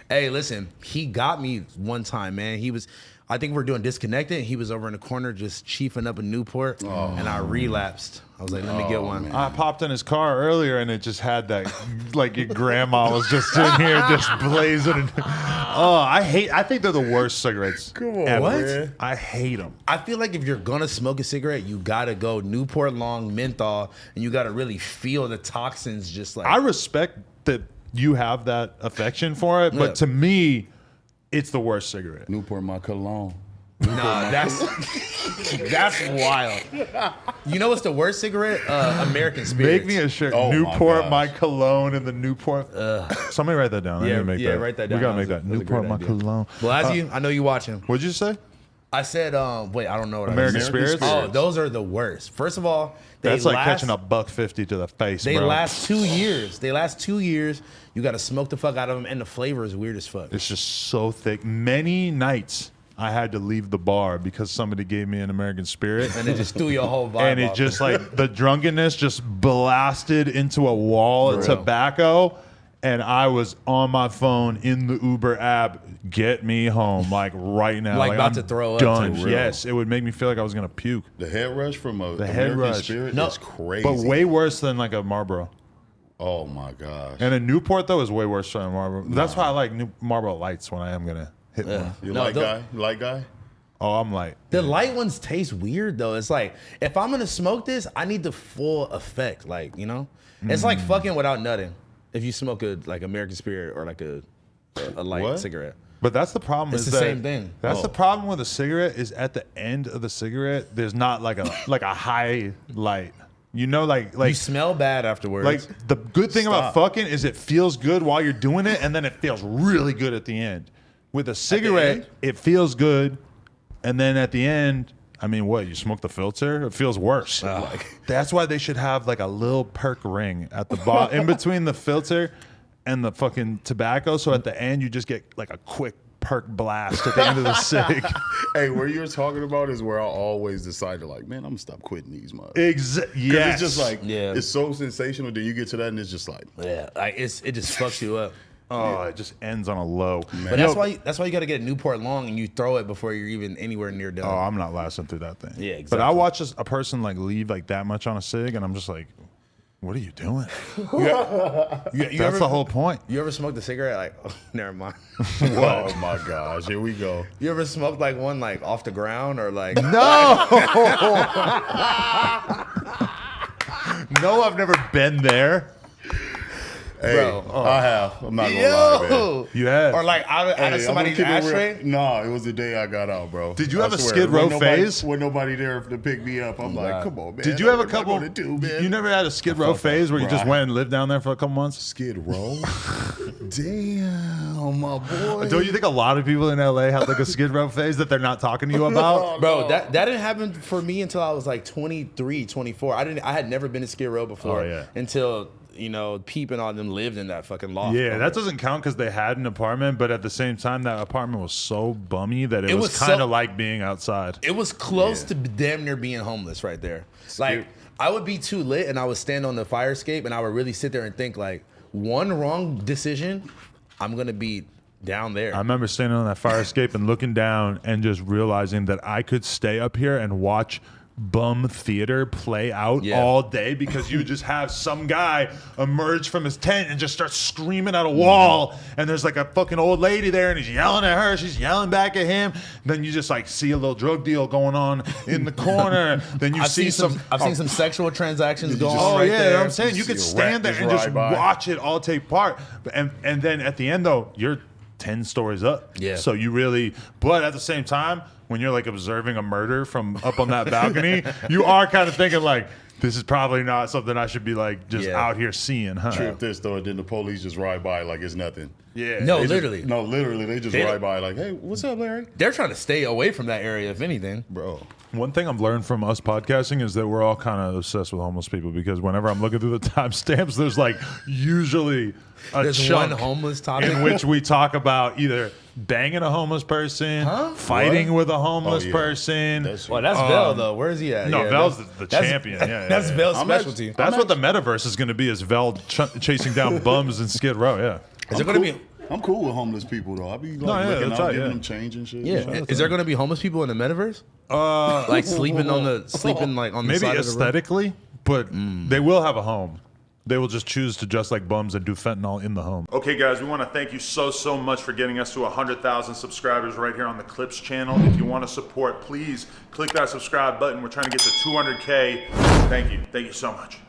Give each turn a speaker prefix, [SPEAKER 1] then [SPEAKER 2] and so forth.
[SPEAKER 1] Hey, listen, he got me one time, man. I think we're doing Disconnected. He was over in the corner just chiefing up a Newport, and I relapsed. I was like, let me get one.
[SPEAKER 2] I popped in his car earlier, and it just had that, like your grandma was just in here just blazing. I think they're the worst cigarettes.
[SPEAKER 3] Come on,
[SPEAKER 2] ever.
[SPEAKER 1] What?
[SPEAKER 3] man.
[SPEAKER 2] I hate them.
[SPEAKER 1] I feel like if you're gonna smoke a cigarette, you gotta go Newport Long Menthol, and you gotta really feel the toxins just like.
[SPEAKER 2] I respect that you have that affection for it, but to me, it's the worst cigarette.
[SPEAKER 3] Newport, my cologne.
[SPEAKER 1] Nah, that's wild. You know what's the worst cigarette? American Spirits.
[SPEAKER 2] Make me a shirt.
[SPEAKER 3] Oh,
[SPEAKER 2] Newport,
[SPEAKER 3] my
[SPEAKER 2] my cologne, and the Newport. Somebody write that down. I need to make that.
[SPEAKER 1] write that down.
[SPEAKER 2] We gotta make
[SPEAKER 1] That
[SPEAKER 2] that.
[SPEAKER 1] was a
[SPEAKER 2] Newport,
[SPEAKER 1] great
[SPEAKER 2] my
[SPEAKER 1] idea.
[SPEAKER 2] cologne.
[SPEAKER 1] Well, I know you watching.
[SPEAKER 2] What'd you say?
[SPEAKER 1] I said, wait, I don't know what
[SPEAKER 2] American
[SPEAKER 1] I
[SPEAKER 2] Spirits?
[SPEAKER 1] Oh, those are the worst. First of all,
[SPEAKER 2] That's like catching a $1.50 to the face,
[SPEAKER 1] They
[SPEAKER 2] bro.
[SPEAKER 1] last 2 years. They last 2 years. You got to smoke the fuck out of them, and the flavor is weird as fuck.
[SPEAKER 2] It's just so thick. Many nights I had to leave the bar because somebody gave me an American Spirit.
[SPEAKER 1] And it just threw your whole vibe
[SPEAKER 2] And it
[SPEAKER 1] off.
[SPEAKER 2] just like the drunkenness just blasted into a wall of tobacco. And I was on my phone in the Uber app, get me home, like right now.
[SPEAKER 1] Like about
[SPEAKER 2] I'm
[SPEAKER 1] to throw up
[SPEAKER 2] done.
[SPEAKER 1] type.
[SPEAKER 2] Yes, it would make me feel like I was going to puke.
[SPEAKER 3] The head rush from a
[SPEAKER 2] The head
[SPEAKER 3] American
[SPEAKER 2] rush.
[SPEAKER 3] Spirit
[SPEAKER 1] No,
[SPEAKER 3] is crazy.
[SPEAKER 2] But way worse than like a Marlboro.
[SPEAKER 3] Oh my gosh.
[SPEAKER 2] And a Newport, though, is way worse than a Marlboro. That's why I like Marlboro Lights when I am going to hit one.
[SPEAKER 3] You
[SPEAKER 1] No,
[SPEAKER 3] light
[SPEAKER 1] the-
[SPEAKER 3] guy? You light guy?
[SPEAKER 2] Oh, I'm like,
[SPEAKER 1] The light ones taste weird though. It's like if I'm gonna smoke this, I need the full effect. Like it's like fucking without nutting. If you smoke a like American Spirit or like a light
[SPEAKER 3] What?
[SPEAKER 1] cigarette.
[SPEAKER 2] but that's the problem.
[SPEAKER 1] It's
[SPEAKER 2] is
[SPEAKER 1] the
[SPEAKER 2] that-
[SPEAKER 1] same thing.
[SPEAKER 2] That's the problem with a cigarette is at the end of the cigarette, there's not like a high light. You know, like
[SPEAKER 1] You smell bad afterwards.
[SPEAKER 2] like the good thing about
[SPEAKER 3] Stop.
[SPEAKER 2] fucking is it feels good while you're doing it, and then it feels really good at the end. With a cigarette,
[SPEAKER 1] end?
[SPEAKER 2] it feels good, and then at the end, I mean, what, you smoke the filter? It feels worse. That's why they should have like a little perk ring at the bottom, in between the filter and the fucking tobacco. So at the end, you just get like a quick perk blast at the end of the cig.
[SPEAKER 3] Hey, where you're talking about is where I always decided, like, man, I'm gonna stop quitting these mugs.
[SPEAKER 2] Yes.
[SPEAKER 3] It's just like,
[SPEAKER 1] Yeah.
[SPEAKER 3] it's so sensational. Then you get to that, and it's just like,
[SPEAKER 1] yeah, like it just fucks you up.
[SPEAKER 2] Oh, it just ends on a low.
[SPEAKER 1] But that's why you got to get a Newport Long and you throw it before you're even anywhere near done.
[SPEAKER 2] Oh, I'm not lasting through that thing.
[SPEAKER 1] Yeah,
[SPEAKER 2] But I
[SPEAKER 1] exactly.
[SPEAKER 2] watch a person like leave like that much on a cig, and I'm just like, what are you doing?
[SPEAKER 1] You
[SPEAKER 2] That's
[SPEAKER 1] ever,
[SPEAKER 2] the whole point.
[SPEAKER 1] You ever smoked a cigarette? Like, oh, never mind.
[SPEAKER 3] oh my gosh, here we go.
[SPEAKER 1] You ever smoked like one like off the ground or like?
[SPEAKER 2] No. No, I've never been there.
[SPEAKER 3] Hey,
[SPEAKER 1] Bro.
[SPEAKER 3] I have. I'm not gonna lie, man.
[SPEAKER 1] Yo,
[SPEAKER 2] You have.
[SPEAKER 1] or like out of
[SPEAKER 3] Hey, I'm gonna
[SPEAKER 1] somebody's
[SPEAKER 3] keep it real.
[SPEAKER 1] ashtray.
[SPEAKER 3] No, it was the day I got out, bro.
[SPEAKER 2] Did you have
[SPEAKER 3] I
[SPEAKER 2] a
[SPEAKER 3] swear.
[SPEAKER 2] Skid Row
[SPEAKER 3] When nobody-
[SPEAKER 2] phase?
[SPEAKER 3] When nobody there to pick me up, I'm like, come on, man.
[SPEAKER 2] Did you have a
[SPEAKER 3] What am I
[SPEAKER 2] couple?
[SPEAKER 3] gonna do, man?
[SPEAKER 2] You never had a Skid Row phase where you
[SPEAKER 3] Bro,
[SPEAKER 2] just
[SPEAKER 3] I-
[SPEAKER 2] went and lived down there for a couple months?
[SPEAKER 3] Skid Row? Damn, my boy.
[SPEAKER 2] Don't you think a lot of people in LA have like a Skid Row phase that they're not talking to you about?
[SPEAKER 1] Bro, that didn't happen for me until I was like 23, 24. I had never been to Skid Row before
[SPEAKER 2] Oh, yeah.
[SPEAKER 1] until Peep and all them lived in that fucking loft.
[SPEAKER 2] Yeah, that doesn't count because they had an apartment, but at the same time, that apartment was so bummy that it was
[SPEAKER 1] was
[SPEAKER 2] kind
[SPEAKER 1] so-
[SPEAKER 2] of like being outside.
[SPEAKER 1] It was close to damn near being homeless right there. Like I would be too lit and I would stand on the fire escape and I would really sit there and think like one wrong decision, I'm gonna be down there.
[SPEAKER 2] I remember standing on that fire escape and looking down and just realizing that I could stay up here and watch bum theater play out
[SPEAKER 1] Yeah.
[SPEAKER 2] all day because you just have some guy emerge from his tent and just start screaming at a wall, and there's like a fucking old lady there and he's yelling at her, she's yelling back at him. Then you just like see a little drug deal going on in the corner. Then you
[SPEAKER 1] I've
[SPEAKER 2] see
[SPEAKER 1] seen some sexual transactions going
[SPEAKER 2] Oh
[SPEAKER 1] on right
[SPEAKER 2] yeah,
[SPEAKER 1] there.
[SPEAKER 2] I'm saying you could
[SPEAKER 3] see a
[SPEAKER 2] stand
[SPEAKER 3] rat
[SPEAKER 2] there and
[SPEAKER 3] just
[SPEAKER 2] just
[SPEAKER 3] ride by.
[SPEAKER 2] watch it all take part, and then at the end though, you're 10 stories up.
[SPEAKER 1] Yeah.
[SPEAKER 2] So you really, but at the same time, when you're like observing a murder from up on that balcony, you are kind of thinking like, this is probably not something I should be like just
[SPEAKER 1] Yeah.
[SPEAKER 2] out here seeing, huh?
[SPEAKER 3] Trip this though, and then the police just ride by like it's nothing.
[SPEAKER 2] Yeah.
[SPEAKER 1] No,
[SPEAKER 3] They just-
[SPEAKER 1] literally.
[SPEAKER 3] No, literally, they just
[SPEAKER 1] They-
[SPEAKER 3] ride by like, hey, what's up, Larry?
[SPEAKER 1] They're trying to stay away from that area, if anything.
[SPEAKER 3] Bro.
[SPEAKER 2] One thing I've learned from us podcasting is that we're all kind of obsessed with homeless people because whenever I'm looking through the timestamps, there's like usually a
[SPEAKER 1] There's
[SPEAKER 2] chunk
[SPEAKER 1] one homeless topic.
[SPEAKER 2] in which we talk about either banging a homeless person, fighting
[SPEAKER 3] What?
[SPEAKER 2] with a homeless
[SPEAKER 3] Oh, yeah.
[SPEAKER 2] person.
[SPEAKER 1] Well, that's Vel though. Where is he at?
[SPEAKER 2] No,
[SPEAKER 1] Yeah,
[SPEAKER 2] Vel's
[SPEAKER 1] that's-
[SPEAKER 2] the
[SPEAKER 1] that's-
[SPEAKER 2] champion. Yeah,
[SPEAKER 1] that's
[SPEAKER 2] yeah.
[SPEAKER 1] Vel's
[SPEAKER 3] I'm
[SPEAKER 1] specialty.
[SPEAKER 3] actually-
[SPEAKER 2] That's what the metaverse is going to be: is Vel chasing down bums in Skid Row. Yeah.
[SPEAKER 1] Is it going to be?
[SPEAKER 3] I'm cool with homeless people though. I be like
[SPEAKER 2] yeah,
[SPEAKER 3] looking
[SPEAKER 2] that's
[SPEAKER 3] out,
[SPEAKER 2] right,
[SPEAKER 3] giving
[SPEAKER 2] yeah.
[SPEAKER 3] them change and shit.
[SPEAKER 1] Yeah. Is there gonna be homeless people in the metaverse? Like sleeping like on the
[SPEAKER 2] Maybe
[SPEAKER 1] side of the room?
[SPEAKER 2] aesthetically, but they will have a home. They will just choose to dress like bums and do fentanyl in the home. Okay, guys, we want to thank you so much for getting us to 100,000 subscribers right here on the Clips channel. If you want to support, please click that subscribe button. We're trying to get to 200K. Thank you so much.